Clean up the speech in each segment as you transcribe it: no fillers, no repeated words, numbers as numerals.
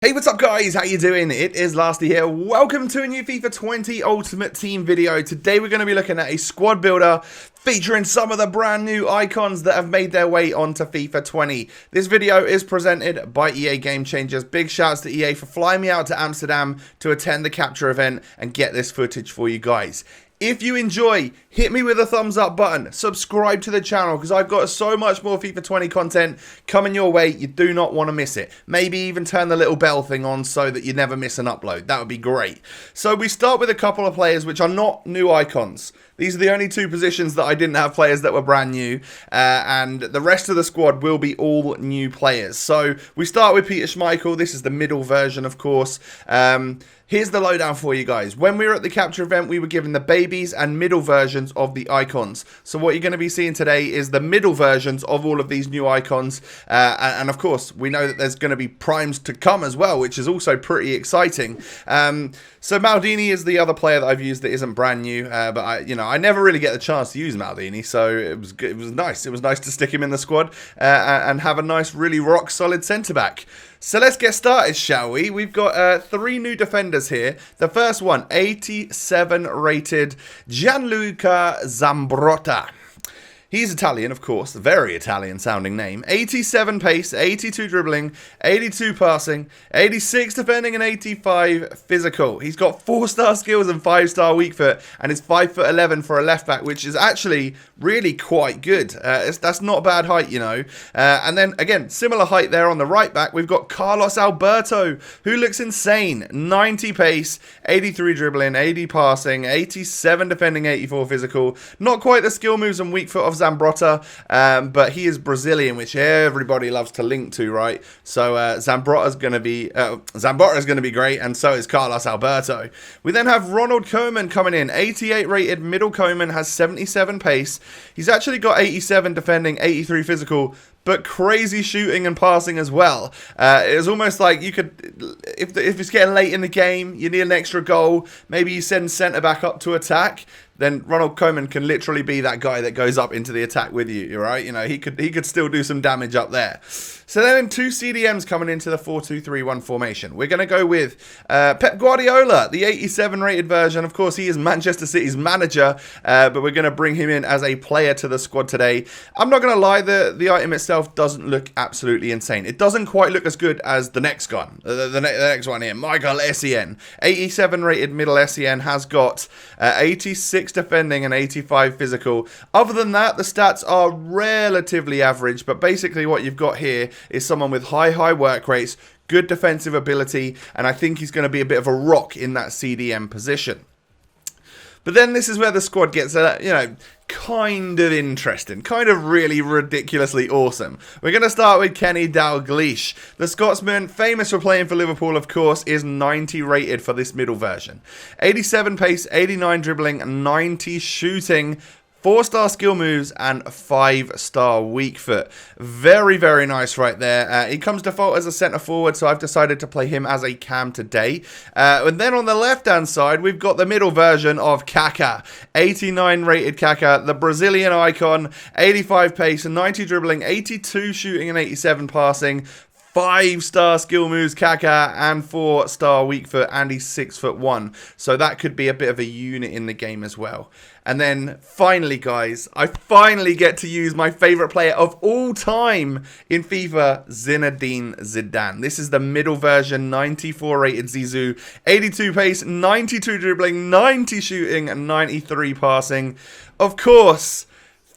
Hey, what's up guys? How you doing? It is Lasty here. Welcome to a new FIFA 20 Ultimate Team video. Today we're going to be looking at a squad builder featuring some of the brand new icons that have made their way onto FIFA 20. This video is presented by EA Gamechangers. Big shouts to EA for flying me out to Amsterdam to attend the capture event and get this footage for you guys. If you enjoy, hit me with a thumbs up button, subscribe to the channel because I've got so much more FIFA 20 content coming your way. You do not want to miss it. Maybe even turn the little bell thing on so that you never miss an upload. That would be great. So we start with a couple of players which are not new icons. These are the only two positions that I didn't have players that were brand new, and the rest of the squad will be all new players. So we start with Peter Schmeichel. This is the middle version, of course. Here's the lowdown for you guys. When we were at the capture event, we were given the babies and middle versions of the icons. So what you're going to be seeing today is the middle versions of all of these new icons. And of course, we know that there's going to be primes to come as well, which is also pretty exciting. So Maldini is the other player that I've used that isn't brand new. But I never really get the chance to use Maldini. So it was good. It was nice. It was nice to stick him in the squad and have a nice, really rock solid centre back. So let's get started, shall we? We've got three new defenders here. The first one, 87 rated Gianluca Zambrotta. He's Italian, of course, a very Italian sounding name. 87 pace, 82 dribbling, 82 passing, 86 defending and 85 physical. He's got 4-star skills and 5-star weak foot and is 5'11" for a left back, which is actually really quite good. That's not a bad height, you know. And then again, similar height there on the right back. We've got Carlos Alberto, who looks insane. 90 pace, 83 dribbling, 80 passing, 87 defending, 84 physical. Not quite the skill moves and weak foot of Zambrotta, but he is Brazilian, which everybody loves to link to, right? So Zambrotta's going to be great, and so is Carlos Alberto. We then have Ronald Koeman coming in, 88 rated middle Koeman, has 77 pace. He's actually got 87 defending, 83 physical, but crazy shooting and passing as well. It was almost like you could, if it's getting late in the game, you need an extra goal, maybe you send centre back up to attack, then Ronald Koeman can literally be that guy that goes up into the attack with you, right? You know, he could still do some damage up there. So then 2 CDMs coming into the 4-2-3-1 formation. We're going to go with Pep Guardiola, the 87 rated version. Of course, he is Manchester City's manager, but we're going to bring him in as a player to the squad today. I'm not going to lie, the item itself doesn't look absolutely insane. It doesn't quite look as good as the next one, the next one here, Michael Essien. 87 rated middle Essien has got 86 defending and 85 physical. Other than that, the stats are relatively average, but basically what you've got here is someone with high work rates, good defensive ability, and I think he's going to be a bit of a rock in that CDM position. But then this is where the squad gets, kind of interesting, kind of really ridiculously awesome. We're going to start with Kenny Dalglish. The Scotsman, famous for playing for Liverpool, of course, is 90 rated for this middle version. 87 pace, 89 dribbling, 90 shooting, 4-star skill moves and 5-star weak foot. Very, very nice right there. He comes default as a centre forward, so I've decided to play him as a cam today. And then on the left-hand side, we've got the middle version of Kaka. 89 rated Kaka, the Brazilian icon, 85 pace, 90 dribbling, 82 shooting and 87 passing. 5-star skill moves, Kaka, and 4-star weak foot, and he's 6'1". So that could be a bit of a unit in the game as well. And then finally, guys, I finally get to use my favourite player of all time in FIFA, Zinedine Zidane. This is the middle version, 94 rated Zizou, 82 pace, 92 dribbling, 90 shooting, and 93 passing. Of course,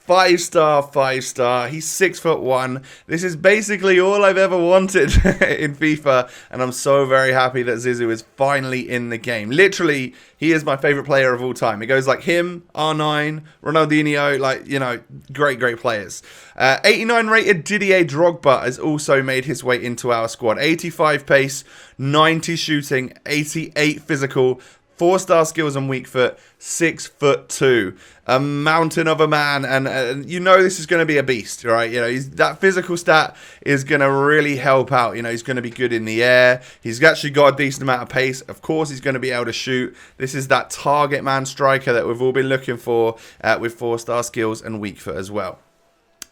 5-star. He's 6'1". This is basically all I've ever wanted in FIFA, and I'm so very happy that Zizou is finally in the game. Literally, he is my favorite player of all time. It goes like him, R9, Ronaldinho, great players. 89 rated Didier Drogba has also made his way into our squad. 85 pace, 90 shooting, 88 physical, 4-star skills and weak foot, 6'2", a mountain of a man, and you know this is going to be a beast, right? You know, that physical stat is going to really help out. You know, he's going to be good in the air. He's actually got a decent amount of pace. Of course, he's going to be able to shoot. This is that target man striker that we've all been looking for with 4-star skills and weak foot as well.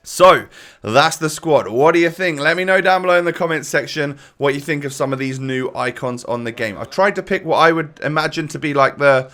So, that's the squad. What do you think? Let me know down below in the comments section what you think of some of these new icons on the game. I've tried to pick what I would imagine to be like the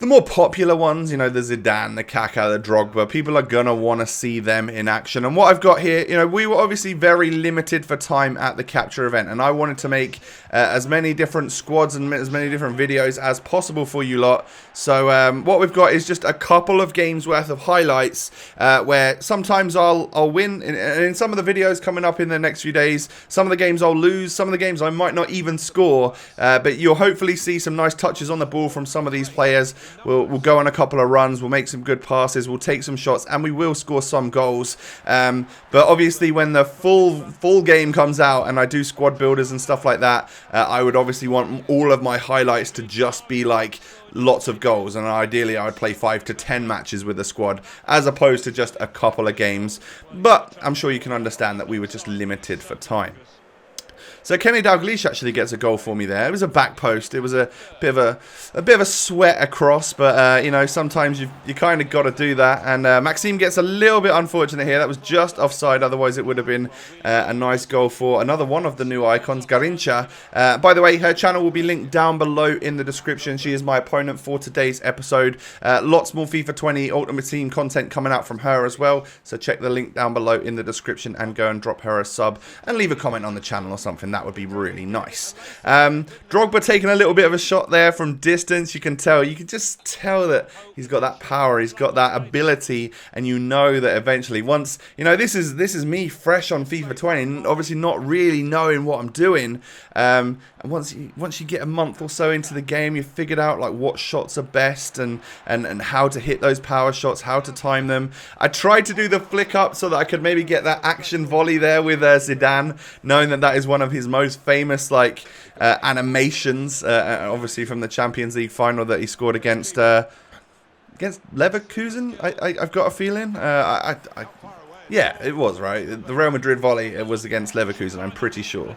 more popular ones, you know, the Zidane, the Kaka, the Drogba. People are going to want to see them in action. And what I've got here, you know, we were obviously very limited for time at the capture event. And I wanted to make as many different squads and as many different videos as possible for you lot. So what we've got is just a couple of games worth of highlights where sometimes I'll win. In some of the videos coming up in the next few days, some of the games I'll lose. Some of the games I might not even score. But you'll hopefully see some nice touches on the ball from some of these players. We'll go on a couple of runs, we'll make some good passes, we'll take some shots, and we will score some goals. But obviously when the full game comes out and I do squad builders and stuff like that, I would obviously want all of my highlights to just be like lots of goals, and ideally I would play 5 to 10 matches with the squad as opposed to just a couple of games. But I'm sure you can understand that we were just limited for time. So Kenny Dalglish actually gets a goal for me there. It was a back post. It was a bit of a sweat across, but you know, sometimes you kind of got to do that. And Maxime gets a little bit unfortunate here. That was just offside. Otherwise, it would have been a nice goal for another one of the new icons, Garincha. By the way, her channel will be linked down below in the description. She is my opponent for today's episode. Lots more FIFA 20 Ultimate Team content coming out from her as well. So check the link down below in the description and go and drop her a sub and leave a comment on the channel or something. That would be really nice. Drogba taking a little bit of a shot there from distance. You can just tell that he's got that power, he's got that ability, and you know that eventually, once, you know, this is me fresh on FIFA 20, obviously not really knowing what I'm doing. And once you get a month or so into the game, you've figured out like what shots are best and how to hit those power shots, how to time them. I tried to do the flick up so that I could maybe get that action volley there with Zidane, knowing that is one of his most famous like animations, obviously from the Champions League final that he scored against Leverkusen. I've got a feeling. Yeah, it was right. The Real Madrid volley, it was against Leverkusen, I'm pretty sure.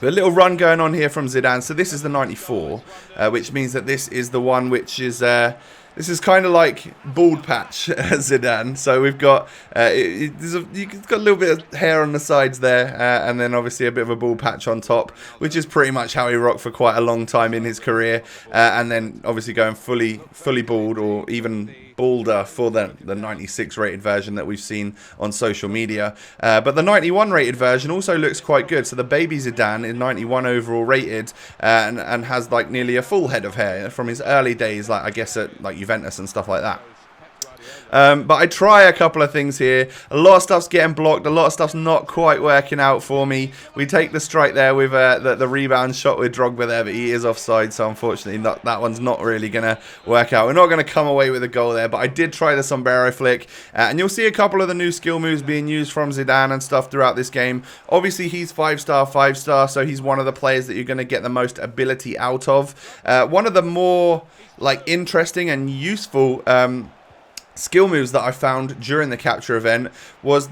A little run going on here from Zidane. So this is the 94, which means that this is the one which is this is kind of like bald patch Zidane. So we've got you've got a little bit of hair on the sides there, and then obviously a bit of a bald patch on top, which is pretty much how he rocked for quite a long time in his career. And then obviously going fully bald, or even balder for the 96 rated version that we've seen on social media. But the 91 rated version also looks quite good. So the baby Zidane is 91 overall rated, and has like nearly a full head of hair from his early days, like I guess at like Juventus and stuff like that. But I try a couple of things here. A lot of stuff's getting blocked. A lot of stuff's not quite working out for me. We take the strike there with the rebound shot with Drogba there, but he is offside, so unfortunately that one's not really going to work out. We're not going to come away with a goal there, but I did try the sombrero flick. And you'll see a couple of the new skill moves being used from Zidane and stuff throughout this game. Obviously, he's 5-star, so he's one of the players that you're going to get the most ability out of. One of the more like interesting and useful skill moves that I found during the capture event was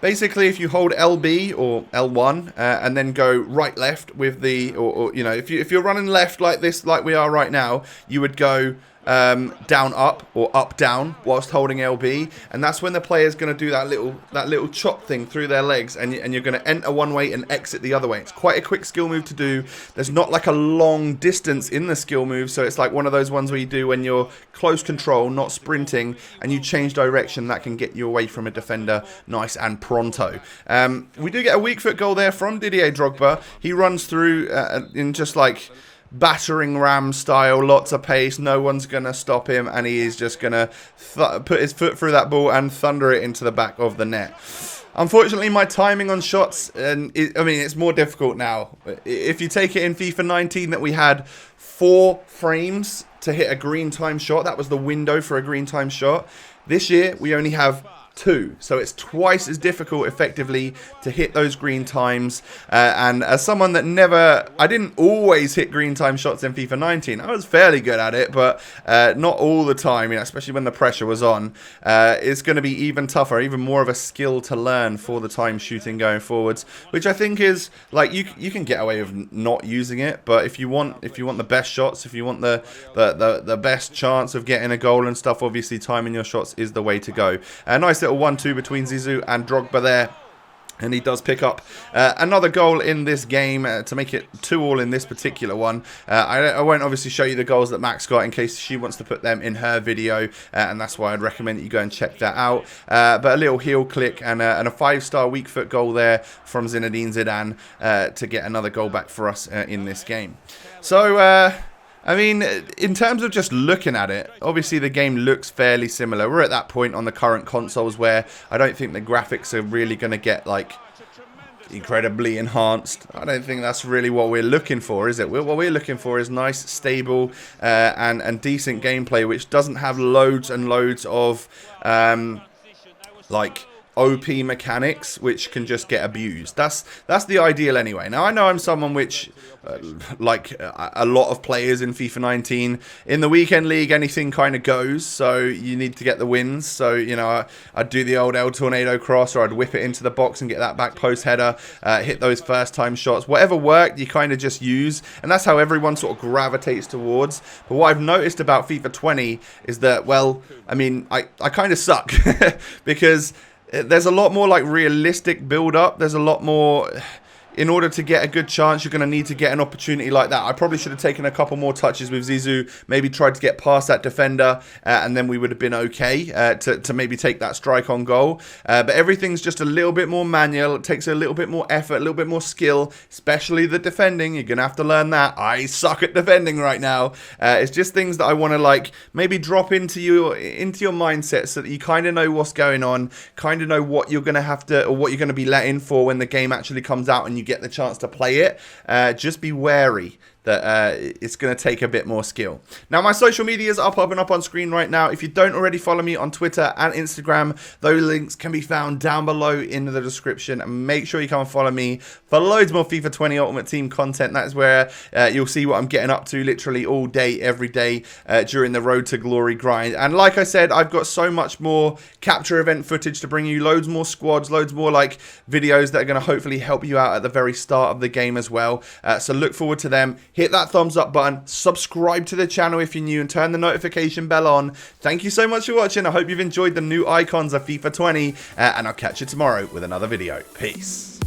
basically if you hold LB or L1 and then go right left with or you know, if you're running left like this, like we are right now, you would go down up or up down whilst holding LB, and that's when the player's going to do that little chop thing through their legs, and you're going to enter one way and exit the other way. It's quite a quick skill move to do. There's not like a long distance in the skill move, so it's like one of those ones where you do when you're close control, not sprinting, and you change direction. That can get you away from a defender nice and pronto. We do get a weak foot goal there from Didier Drogba. He runs through in just like battering ram style, lots of pace, no one's gonna stop him, and he is just gonna put his foot through that ball and thunder it into the back of the net. Unfortunately, my timing on shots, I mean, it's more difficult now. If you take it in FIFA 19 that we had 4 frames to hit a green time shot, that was the window for a green time shot. This year we only have 2, so it's twice as difficult effectively to hit those green times. And as someone that I didn't always hit green time shots in FIFA 19. I was fairly good at it, but not all the time, you know, especially when the pressure was on. It's going to be even tougher, even more of a skill to learn for the time shooting going forwards, which I think is like you can get away with not using it, but if you want the best shots, if you want the best chance of getting a goal and stuff, obviously timing your shots is the way to go. A nice little little 1-2 between Zizou and Drogba there. And he does pick up another goal in this game to make it 2-2 in this particular one. I won't obviously show you the goals that Max got in case she wants to put them in her video. And that's why I'd recommend that you go and check that out. But a little heel click and a 5-star weak foot goal there from Zinedine Zidane to get another goal back for us in this game. So, I mean, in terms of just looking at it, obviously the game looks fairly similar. We're at that point on the current consoles where I don't think the graphics are really going to get, like, incredibly enhanced. I don't think that's really what we're looking for, is it? What we're looking for is nice, stable, and decent gameplay, which doesn't have loads and loads of, like, OP mechanics which can just get abused. That's the ideal anyway. Now I know I'm someone which like a lot of players in FIFA 19 in the weekend league, anything kind of goes, so you need to get the wins. So, you know, I'd do the old El Tornado cross, or I'd whip it into the box and get that back post header, hit those first time shots. Whatever worked, you kind of just use, and that's how everyone sort of gravitates towards. But what I've noticed about FIFA 20 is that, well, I mean, I kind of suck because there's a lot more like realistic build up. There's a lot more. In order to get a good chance, you're going to need to get an opportunity like that. I probably should have taken a couple more touches with Zizou, maybe tried to get past that defender, and then we would have been okay to maybe take that strike on goal. But everything's just a little bit more manual. It takes a little bit more effort, a little bit more skill, especially the defending. You're going to have to learn that. I suck at defending right now. It's just things that I want to like maybe drop into your mindset so that you kind of know what's going on, kind of know what you're going to have to, or what you're going to be let in for when the game actually comes out and you get the chance to play it. Just be wary that it's going to take a bit more skill. Now, my social medias are popping up on screen right now. If you don't already follow me on Twitter and Instagram, those links can be found down below in the description. And make sure you come and follow me for loads more FIFA 20 Ultimate Team content. That is where you'll see what I'm getting up to literally all day, every day during the Road to Glory grind. And like I said, I've got so much more capture event footage to bring you, loads more squads, loads more like videos that are going to hopefully help you out at the very start of the game as well. So look forward to them. Hit that thumbs up button, subscribe to the channel if you're new, and turn the notification bell on. Thank you so much for watching. I hope you've enjoyed the new icons of FIFA 20, and I'll catch you tomorrow with another video. Peace.